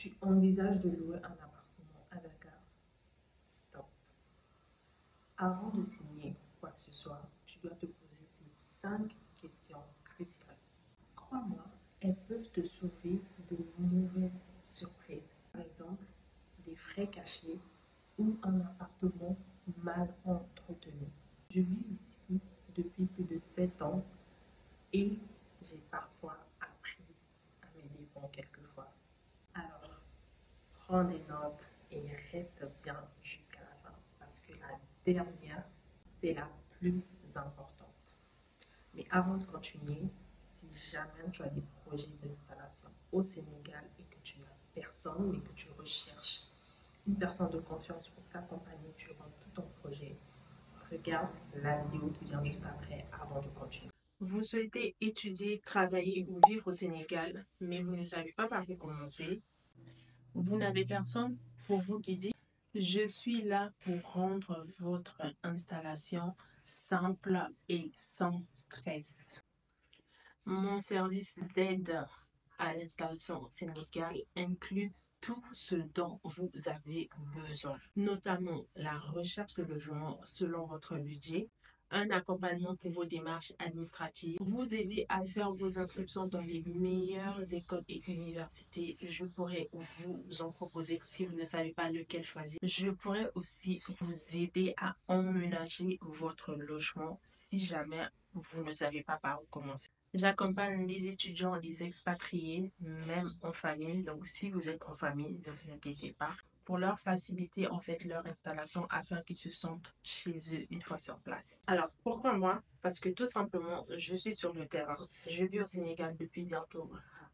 Tu envisages de louer un appartement à Dakar? Stop. Avant de signer quoi que ce soit, tu dois te poser ces 5 questions cruciales. Crois-moi, elles peuvent te sauver de mauvaises surprises. Par exemple, des frais cachés ou un appartement mal entretenu. Je vis ici depuis plus de 7 ans et j'ai parfois appris à mes dépens quelquefois. Alors, prends des notes et reste bien jusqu'à la fin parce que la dernière, c'est la plus importante. Mais avant de continuer, si jamais tu as des projets d'installation au Sénégal et que tu n'as personne, mais que tu recherches une personne de confiance pour t'accompagner durant tout ton projet, regarde la vidéo qui vient juste après avant de continuer. Vous souhaitez étudier, travailler ou vivre au Sénégal, mais vous ne savez pas par où commencer. Vous n'avez personne pour vous guider. Je suis là pour rendre votre installation simple et sans stress. Mon service d'aide à l'installation au Sénégal inclut tout ce dont vous avez besoin, notamment la recherche de logement selon votre budget, un accompagnement pour vos démarches administratives, vous aider à faire vos inscriptions dans les meilleures écoles et universités. Je pourrais vous en proposer si vous ne savez pas lequel choisir. Je pourrais aussi vous aider à emménager votre logement si jamais vous ne savez pas par où commencer. J'accompagne les étudiants, les expatriés, même en famille. Donc, si vous êtes en famille, ne vous inquiétez pas. Pour leur faciliter en fait leur installation afin qu'ils se sentent chez eux une fois sur place. Alors, pourquoi moi? Parce que tout simplement, je suis sur le terrain. Je vis au Sénégal depuis bientôt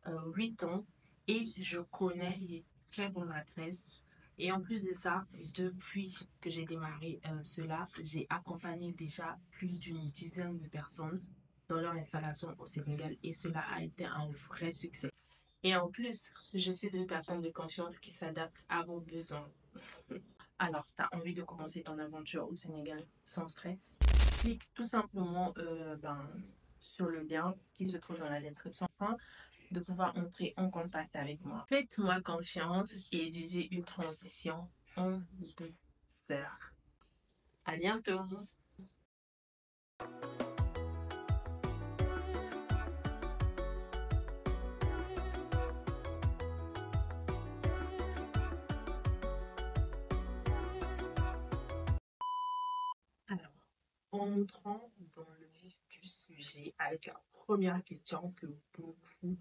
8 ans et je connais les très bonnes adresses. Et en plus de ça, depuis que j'ai démarré cela, j'ai accompagné déjà plus d'une dizaine de personnes dans leur installation au Sénégal et cela a été un vrai succès. Et en plus, je suis une personne de confiance qui s'adapte à vos besoins. Alors, tu as envie de commencer ton aventure au Sénégal sans stress? Clique tout simplement sur le lien qui se trouve dans la description afin de pouvoir entrer en contact avec moi. Faites-moi confiance et vivez une transition en douceur. À bientôt! Alors, entrons dans le vif du sujet avec la première question que beaucoup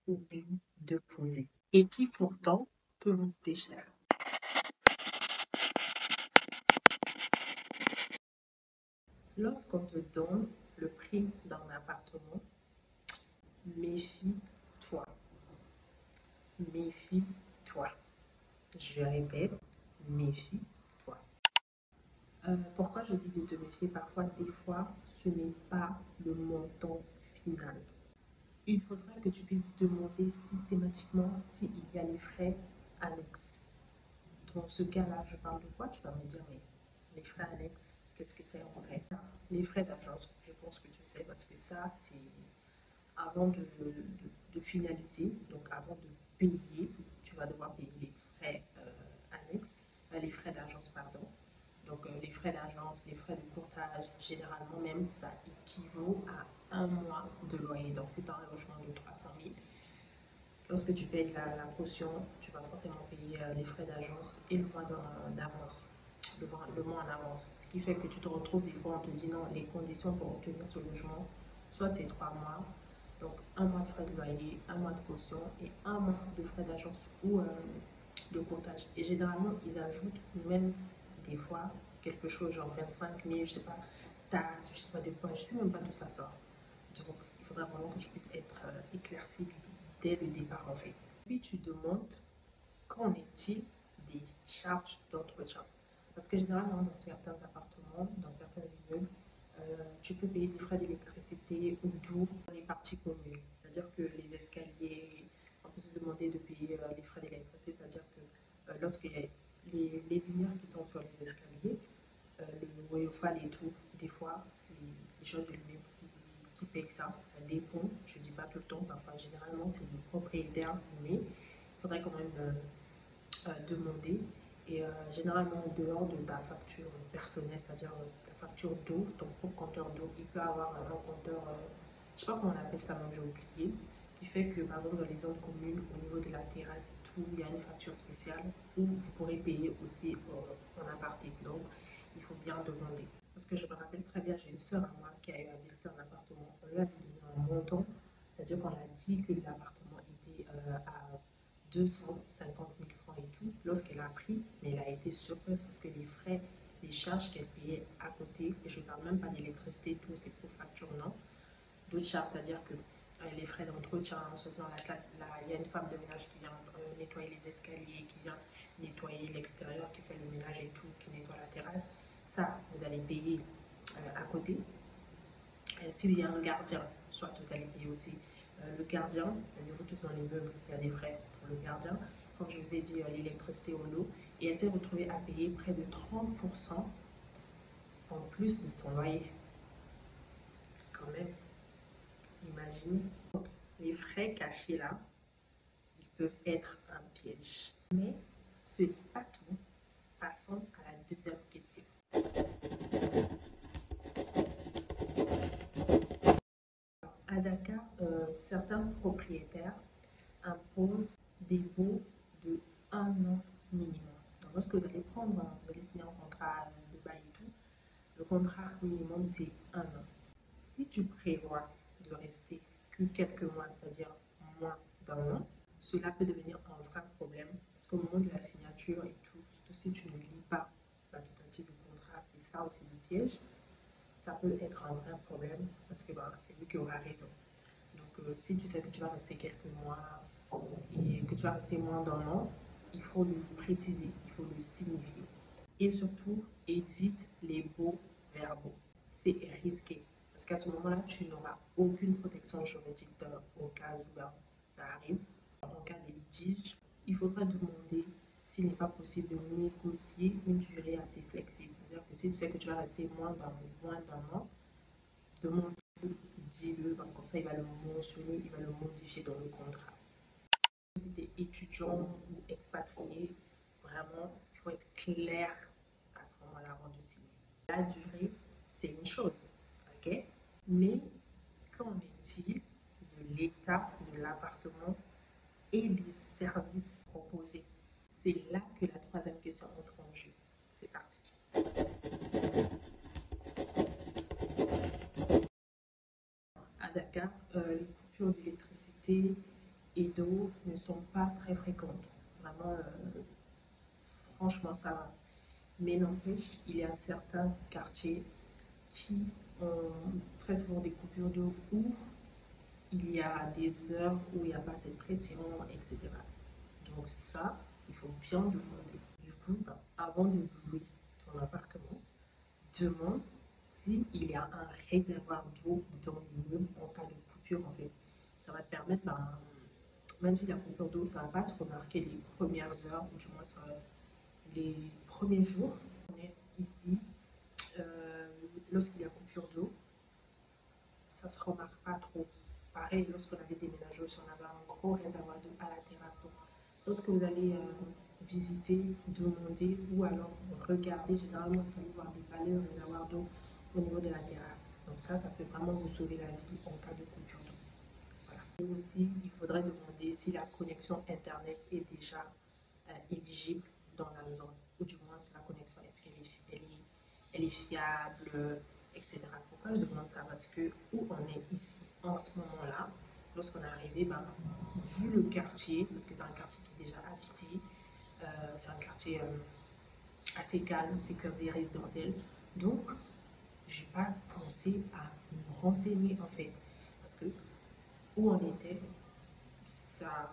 oublient de poser et qui pourtant peut vous coûter cher. Lorsqu'on te donne le prix d'un appartement, méfie-toi. Méfie-toi. Je répète, méfie-toi. Pourquoi je dis de te méfier? Parfois, des fois, ce n'est pas le montant final. Il faudra que tu puisses demander systématiquement s'il y a les frais annexes. Dans ce cas-là, je parle de quoi? Tu vas me dire, mais les frais annexes, qu'est-ce que c'est en vrai? Les frais d'agence, je pense que tu sais, parce que ça, c'est avant de finaliser, donc avant de payer, tu vas devoir payer les frais annexes, les frais d'agence, pardon. Donc les frais d'agence, les frais de courtage, généralement même, ça équivaut à un mois de loyer. Donc c'est un logement de 300 000. Lorsque tu payes la caution, tu vas forcément payer les frais d'agence et le mois d'avance, le mois en avance. Ce qui fait que tu te retrouves des fois, on te dit non, les conditions pour obtenir ce logement, soit c'est 3 mois, donc un mois de frais de loyer, un mois de caution et un mois de frais d'agence ou de comptage. Et généralement, ils ajoutent même des fois quelque chose genre 25 000, je sais pas, taxes, je sais pas de quoi, je sais même pas d'où ça sort. Donc, il faudra vraiment que tu puisses être éclairci dès le départ en fait. Puis tu demandes qu'en est-il des charges d'entretien. Parce que généralement, dans certains appartements, dans certains immeubles, tu peux payer des frais d'électricité ou d'eau dans les parties communes. C'est-à-dire que les escaliers, on peut se demander de payer les frais d'électricité, c'est-à-dire que lorsqu'il y a les lumières qui sont sur les escaliers, le Woyofal et tout, des fois, c'est les gens de l'immeuble qui payent ça. Ça dépend, je ne dis pas tout le temps, parfois généralement c'est le propriétaire, mais il faudrait quand même demander. Et généralement, en dehors de ta facture personnelle, c'est-à-dire ta facture d'eau, ton propre compteur d'eau, il peut avoir un compteur, je sais pas comment on appelle ça, même j'ai oublié, qui fait que par exemple dans les zones communes, au niveau de la terrasse et tout, il y a une facture spéciale où vous pourrez payer aussi en aparté. Donc, il faut bien demander. Parce que je me rappelle très bien, j'ai une soeur à moi qui a eu à visiter un appartement. On lui a donné un montant, c'est-à-dire qu'on a dit que l'appartement était à 250 000 francs et tout, lorsqu'elle a pris, mais elle a été surprise parce que les frais, les charges qu'elle payait à côté, et je ne parle même pas d'électricité, tout, c'est pour facture, non. D'autres charges, c'est-à-dire que les frais d'entretien, il y a une femme de ménage qui vient nettoyer les escaliers, qui vient nettoyer l'extérieur, qui fait le ménage et tout, qui nettoie la terrasse. Ça, vous allez payer à côté. S'il y a un gardien, soit vous allez payer aussi le gardien, c'est-à-dire que tous dans les meubles, il y a des frais pour le gardien. Comme je vous ai dit, l'électricité ou l'eau. Et elle s'est retrouvée à payer près de 30% en plus de son loyer. Quand même, imaginez. Donc, les frais cachés là, ils peuvent être un piège. Mais ce n'est pas tout. Passons à la deuxième question. À Dakar, certains propriétaires imposent des baux de 1 an minimum. Donc, lorsque vous allez vous allez signer un contrat de bail et tout, le contrat minimum c'est 1 an. Si tu prévois de rester que quelques mois, c'est-à-dire moins d'1 an, cela peut devenir un vrai problème parce qu'au moment de la signature et tout, surtout si tu ne lis pas la totalité du contrat, c'est ça aussi le piège, ça peut être un vrai problème parce que c'est lui qui aura raison. Donc si tu sais que tu vas rester quelques mois et que tu vas rester moins d'1 an, il faut le préciser, il faut le signifier. Et surtout, évite les baux verbaux. C'est risqué. Parce qu'à ce moment-là, tu n'auras aucune protection juridique au cas où ça arrive. En cas de litige, il faudra demander s'il n'est pas possible de négocier une durée assez flexible. C'est-à-dire que si tu sais que tu vas rester moins d'1 an, demande, dis-le, comme ça il va le mentionner, il va le modifier dans le contrat. Si tu es étudiant ou expatrié, vraiment, il faut être clair à ce moment-là avant de signer. La durée, c'est une chose, ok? Mais qu'en est-il de l'état de l'appartement et des services proposés? C'est là que la troisième question entre en jeu. C'est parti. À Dakar, les coupures d'électricité et d'eau ne sont pas très fréquentes. Vraiment, franchement, ça va. Mais n'empêche, il y a certains quartiers qui ont très souvent des coupures d'eau où il y a des heures où il n'y a pas cette pression, etc. Donc ça, il faut bien demander. Du coup, avant de louer ton appartement, demande s'il y a un réservoir d'eau dans l'immeuble en cas de coupure en fait. Ça va te permettre, même s'il y a coupure d'eau, ça ne va pas se remarquer les premières heures, ou du moins les premiers jours. On est ici, lorsqu'il y a coupure d'eau, ça ne se remarque pas trop. Pareil, lorsqu'on avait déménagé aussi, on avait un gros réservoir d'eau à la terrasse. Donc, lorsque vous allez visiter, demander ou alors regarder, généralement vous allez voir des balais de réservoir d'eau au niveau de la terrasse. Donc ça peut vraiment vous sauver la vie en cas de coupure d'eau. Voilà. Et aussi, il faudrait demander si la connexion Internet est déjà éligible dans la zone, ou du moins si la connexion, est-ce qu'elle est fiable, etc. Pourquoi je demande ça? Parce que où on est ici en ce moment-là, lorsqu'on est arrivé, vu le quartier, parce que c'est un quartier qui est déjà habité, c'est un quartier assez calme, sécurisé, résidentiel, donc je n'ai pas pensé à me renseigner en fait, parce que où on était,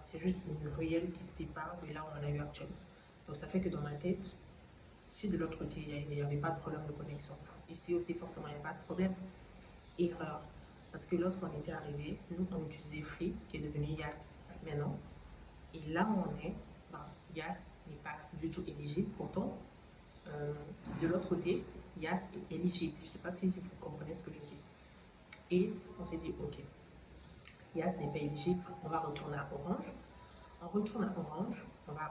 c'est juste une ruelle qui se sépare de là où on a eu actuellement. Donc ça fait que dans ma tête, si de l'autre côté il n'y avait pas de problème de connexion, ici aussi forcément il n'y a pas de problème. Erreur. Parce que lorsqu'on était arrivé, nous on utilisait Free, qui est devenu Yas maintenant. Et là où on est, Yas n'est pas du tout éligible. Pourtant, de l'autre côté, Yas est éligible. Je ne sais pas si vous comprenez ce que je dis. Et on s'est dit, ok, Yas n'est pas éligible, on va retourner à Orange. On retourne à Orange, on va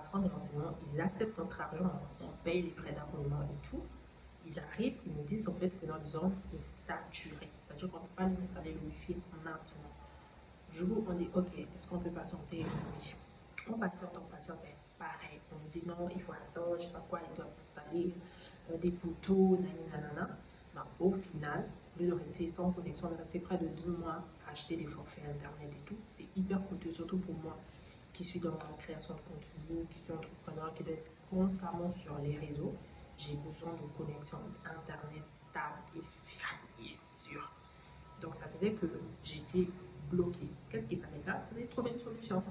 ils acceptent notre argent, on paye les frais d'abonnement et tout. Ils arrivent, ils nous disent en fait que notre zone est saturée. C'est-à-dire qu'on ne peut pas nous installer le Wi-Fi maintenant. Du coup, on dit, ok, est-ce qu'on peut patienter? Oui. On patiente, mais pareil. On nous dit non, il faut attendre, je sais pas quoi, ils doivent installer des poteaux, nanana. Mais au final, au lieu de rester sans connexion, on est resté près de 2 mois à acheter des forfaits internet et tout. C'était hyper coûteux, surtout pour moi qui suis dans la création de contenu, qui suis entrepreneur, qui doit être constamment sur les réseaux. J'ai besoin de connexion internet stable et fiable et sûre. Donc ça faisait que j'étais bloquée. Qu'est-ce qu'il fallait faire? Il fallait trouver une solution.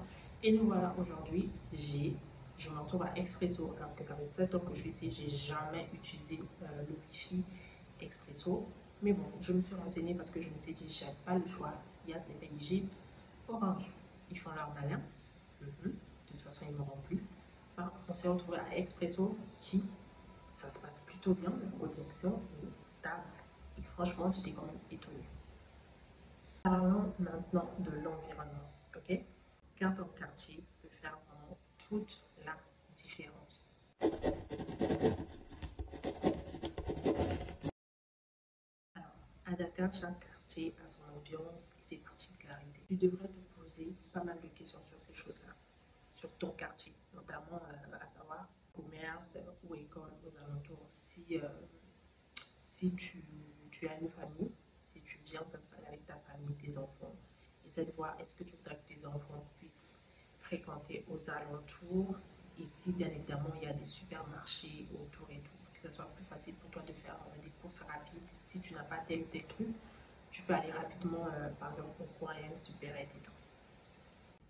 Et nous voilà aujourd'hui, je me retrouve à Expresso, alors que ça fait 7 ans que je suis ici, j'ai jamais utilisé le Wi-Fi Expresso. Mais bon, je me suis renseignée parce que je me suis dit, j'ai pas le choix. Il y a ce n'est éligible. Orange, ils font leur malin. De toute façon, ils ne m'auront plus. Enfin, on s'est retrouvé à Expresso qui, ça se passe plutôt bien, la connexion est stable. Et franchement, j'étais quand même étonnée. Parlons maintenant de l'environnement, ok? Car ton quartier peut faire vraiment toute la différence. Alors, à Dakar, chaque quartier a son ambiance et ses particularités. Tu devrais te poser pas mal de questions sur ces choses-là, sur ton quartier, notamment à savoir commerce ou école aux alentours. Si tu as une famille, si tu viens t'installer avec ta famille, tes enfants, essaie de voir est-ce que tu voudrais que tes enfants puissent fréquenter aux alentours et si bien évidemment il y a des supermarchés autour et tout, pour que ce soit plus facile pour toi de faire des courses rapides. Si tu n'as pas tel ou tel truc, tu peux aller rapidement, par exemple, au coin supérette et tout.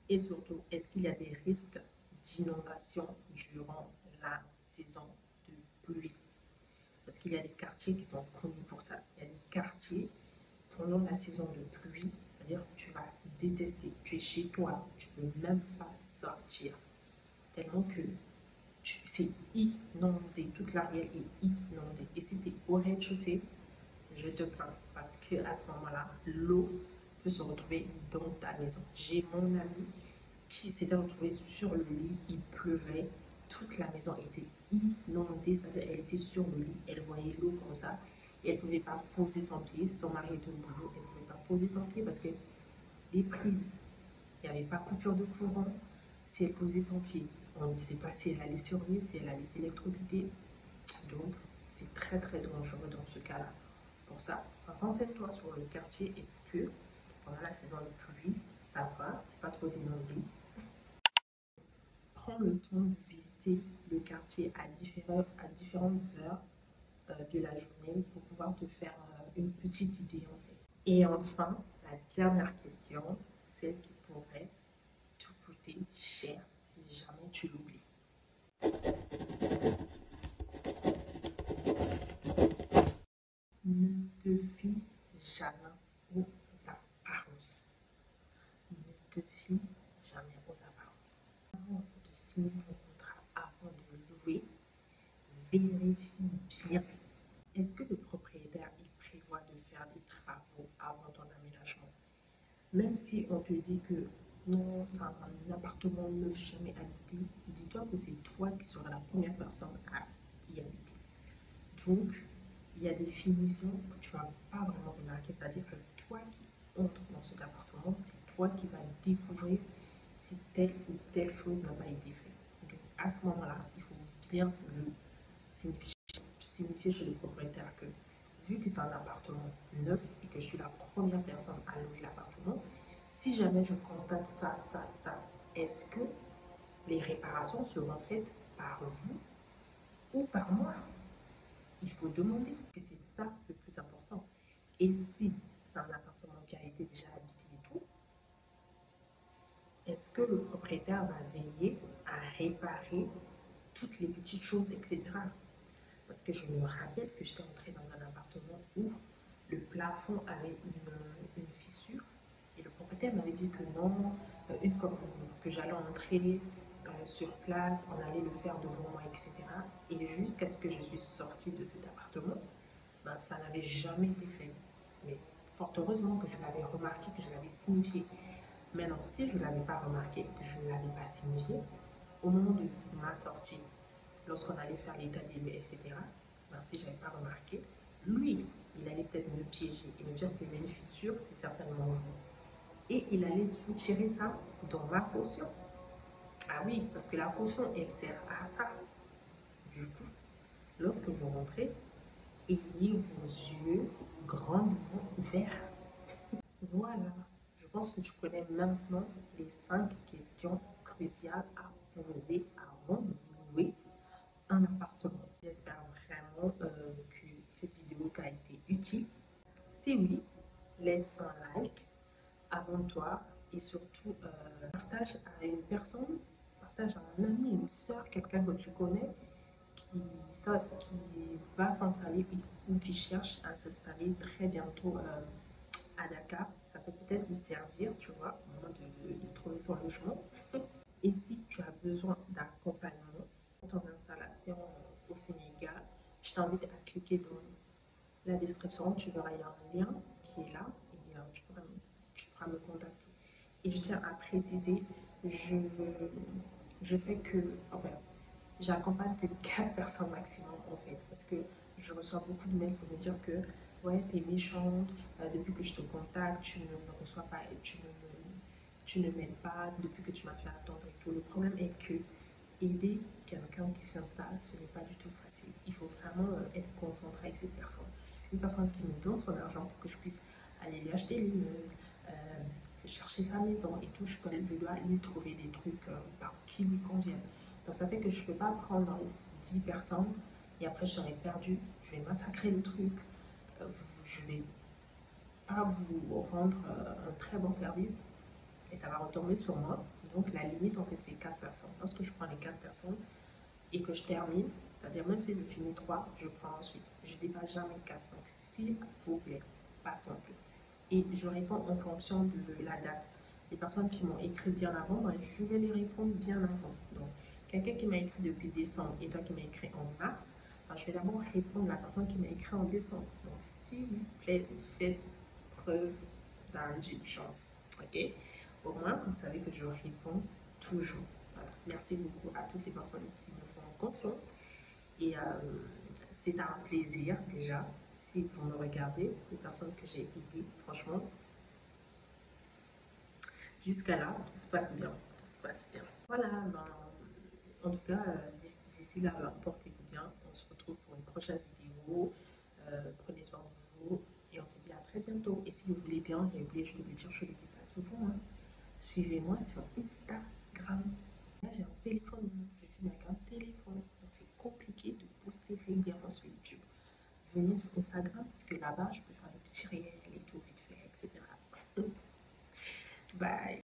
Et surtout, est-ce qu'il y a des risques d'inondation durant la saison de pluie? Parce qu'il y a des quartiers qui sont connus pour ça. Il y a des quartiers, pendant la saison de pluie, c'est-à-dire que tu vas détester. Tu es chez toi, tu ne peux même pas sortir. Tellement que c'est inondé, toute l'arrière est inondée. Et si tu es au rez-de-chaussée, je te plains. Parce qu'à ce moment-là, l'eau peut se retrouver dans ta maison. J'ai mon ami qui s'était retrouvé sur le lit, il pleuvait, toute la maison était inondée, c'est-à-dire elle était sur le lit, elle voyait l'eau comme ça, et elle ne pouvait pas poser son pied, son mari était au boulot, elle ne pouvait pas poser son pied parce que les prises, il n'y avait pas coupure de courant, si elle posait son pied, on ne sait pas si elle allait survivre, si elle allait s'électrocuter, donc c'est très très dangereux dans ce cas-là. Pour ça, renseigne-toi sur le quartier, est-ce que pendant la saison de pluie, ça va, c'est pas trop inondé, prends le temps de visiter le quartier à différentes heures de la journée pour pouvoir te faire une petite idée en fait. Et enfin, la dernière question, celle qui pourrait te coûter cher si jamais tu l'oublies. Ne te fie jamais aux apparences. Ne te fie jamais aux apparences. Avant de signer ton contrat, avant de louer, vérifie bien. Est-ce que le propriétaire il prévoit de faire des travaux avant ton aménagement? Même si on te dit que non, c'est un appartement neuf jamais habité, dis-toi que c'est toi qui seras la première personne à y habiter. Donc, il y a des finitions que tu ne vas pas vraiment remarquer, c'est-à-dire que toi qui entres dans cet appartement, c'est toi qui vas découvrir si telle ou telle chose n'a pas été faite. Donc, à ce moment-là, il faut bien le signifier chez le propriétaire que, vu que c'est un appartement neuf et que je suis la première personne à louer l'appartement, si jamais je constate ça, est-ce que les réparations seront faites par vous ou par moi? Il faut demander, que c'est ça le plus important. Et si c'est un appartement qui a été déjà habité et tout, est-ce que le propriétaire va veiller à réparer toutes les petites choses, etc. Parce que je me rappelle que j'étais entrée dans un appartement où le plafond avait une fissure et le propriétaire m'avait dit que non, une fois que j'allais entrer sur place, on allait le faire devant moi, etc. Et jusqu'à ce que je suis sortie de cet appartement, ben, ça n'avait jamais été fait. Mais fort heureusement que je l'avais remarqué, que je l'avais signifié. Maintenant, si je ne l'avais pas remarqué, que je ne l'avais pas signifié, au moment de ma sortie, lorsqu'on allait faire l'état des lieux, etc., ben, si je n'avais pas remarqué, lui, il allait peut-être me piéger et me dire que j'ai une fissure, c'est certainement vous. Et il allait soutirer ça dans ma caution. Ah oui, parce que la caution, elle sert à ça. Du coup, lorsque vous rentrez, ayez vos yeux grandement ouverts. Voilà, je pense que tu connais maintenant les 5 questions cruciales à poser avant de louer un appartement. J'espère vraiment que cette vidéo t'a été utile. Si oui, laisse un like, abonne-toi et surtout partage à une personne, partage à un ami, une soeur, quelqu'un que tu connais qui va s'installer ou qui cherche à s'installer très bientôt à Dakar. Ça peut peut-être lui servir, tu vois, au moment de trouver son logement. Et si tu as besoin d'accompagnement pour ton installation au Sénégal, je t'invite à cliquer dans la description. Tu verras, il y a un lien qui est là et tu pourras me contacter. Et je tiens à préciser, je, je fais que, enfin, j'accompagne que 4 personnes maximum en fait, parce que je reçois beaucoup de mails pour me dire que ouais, t'es méchante, depuis que je te contacte, tu ne me reçois pas, tu ne m'aides pas, depuis que tu m'as fait attendre et tout. Le problème est que aider quelqu'un qui s'installe, ce n'est pas du tout facile. Il faut vraiment être concentré avec cette personne. Une personne qui me donne son argent pour que je puisse aller lui acheter les meubles, chercher sa maison et tout, je dois lui trouver des trucs qui lui conviennent. Donc ça fait que je ne peux pas prendre dans les 10 personnes et après je serai perdue, je vais massacrer le truc, je ne vais pas vous rendre un très bon service et ça va retomber sur moi. Donc la limite en fait c'est 4 personnes. Lorsque je prends les 4 personnes et que je termine, c'est-à-dire même si je finis 3, je prends ensuite. Je ne dépasse jamais 4. Donc s'il vous plaît, patientez. Et je réponds en fonction de la date. Les personnes qui m'ont écrit bien avant, ben, je vais les répondre bien avant. Donc, quelqu'un qui m'a écrit depuis décembre et toi qui m'as écrit en mars, ben, je vais d'abord répondre à la personne qui m'a écrit en décembre. Donc, s'il vous plaît, faites preuve d'indulgence. Ok? Au moins, vous savez que je réponds toujours. Voilà. Merci beaucoup à toutes les personnes qui me font confiance. Et c'est un plaisir déjà, si vous me regardez, les personnes que j'ai aidées, franchement, jusqu'à là, tout se passe bien. Tout se passe bien. Voilà, ben, en tout cas, d'ici là, portez-vous bien. On se retrouve pour une prochaine vidéo. Prenez soin de vous et on se dit à très bientôt. Et si vous voulez bien, j'ai oublié, je peux le dire, je le dis pas souvent, hein. Suivez-moi sur Instagram. Là, j'ai un téléphone, je filme avec un téléphone, donc c'est compliqué de poster régulièrement sur YouTube. Venez sur Instagram parce que là-bas, je peux faire des petits réels et tout, vite fait, etc. Bye.